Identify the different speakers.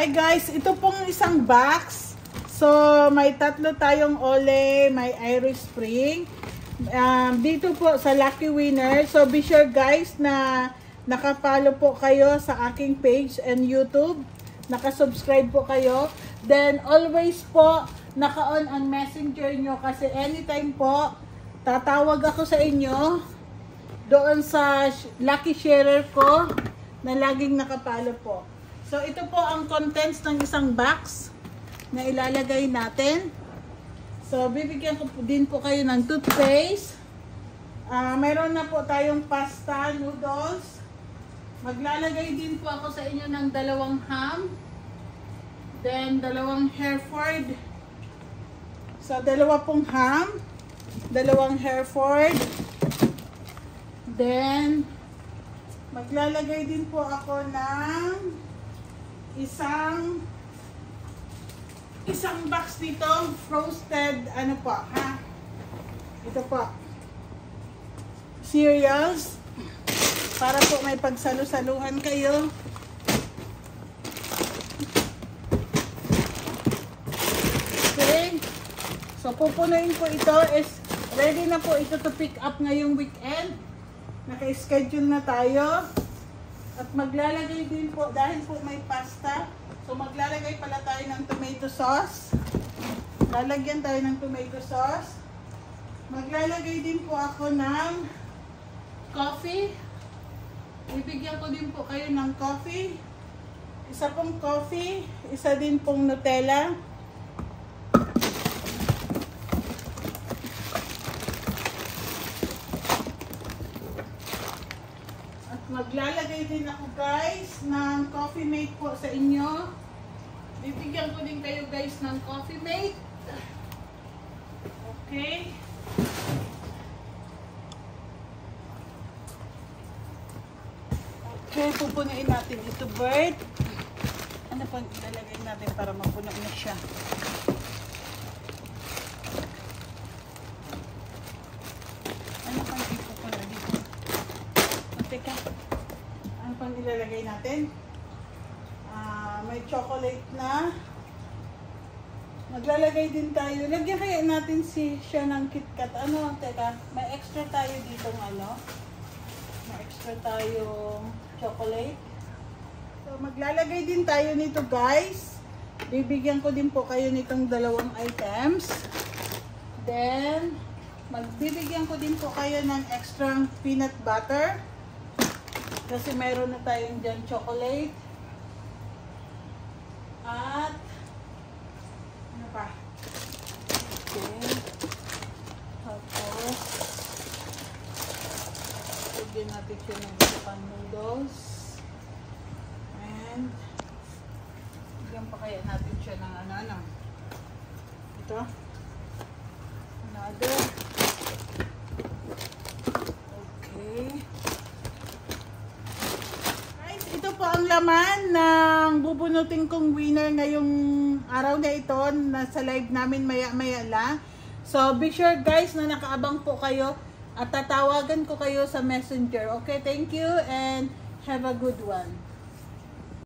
Speaker 1: Hi guys, ito pong isang box. So, may tatlo tayong Ole, may Irish Spring. Dito po sa Lucky Winner. So, be sure guys na nakapollow po kayo sa aking page and YouTube. Nakasubscribe po kayo. Then, always po, naka-on ang messenger nyo kasi anytime po, tatawag ako sa inyo doon sa lucky sharer ko na laging nakapollow po. So, ito po ang contents ng isang box na ilalagay natin. So, bibigyan ko din po kayo ng toothpaste. Mayroon na po tayong pasta, noodles. Maglalagay din po ako sa inyo ng 2 ham. Then, 2 Hereford. So, 2 pong ham. 2 Hereford. Then, maglalagay din po ako ng isang box dito, frosted, ano po, ha? Ito po. Cereals. Para po may pagsalo-saluhan kayo. Okay. So, pupunuin po ito. Ready na po ito to pick up ngayong weekend. Naka-schedule na tayo. At maglalagay din po, dahil po may pasta, so maglalagay pala tayo ng tomato sauce. Lalagyan tayo ng tomato sauce. Maglalagay din po ako ng coffee. Ibigyan ko din po kayo ng coffee. Isa pong coffee, isa din pong Nutella. Maglalagay din ako guys ng Coffee Mate po sa inyo. Bibigyan ko din kayo guys ng Coffee Mate. Okay. Okay, pupunuin natin ito, Bert. Ano pang ilalagay natin para mapuno na siya? Ano pang ipupuno dito? Teka. Ano pang ilalagay natin? May chocolate na. Maglalagay din tayo. Lagyan kaya natin siya ng KitKat. Ano? Teka. May extra tayo dito ano. May extra tayong chocolate. So, maglalagay din tayo nito guys. Bibigyan ko din po kayo nitong 2 items. Then, magbibigyan ko din po kayo ng extra peanut butter. Kasi mayroon na tayong dyan chocolate. At ano pa? Okay. Tapos lagyan natin siya ng pan noodles. And lagyan pa kaya natin siya ng ano. Ito. Another. Okay. Ang laman ng bubunutin kong winner ngayong araw na ito, nasa live namin maya-maya lang. So, be sure guys na nakaabang po kayo at tatawagan ko kayo sa messenger. Okay, thank you and have a good one.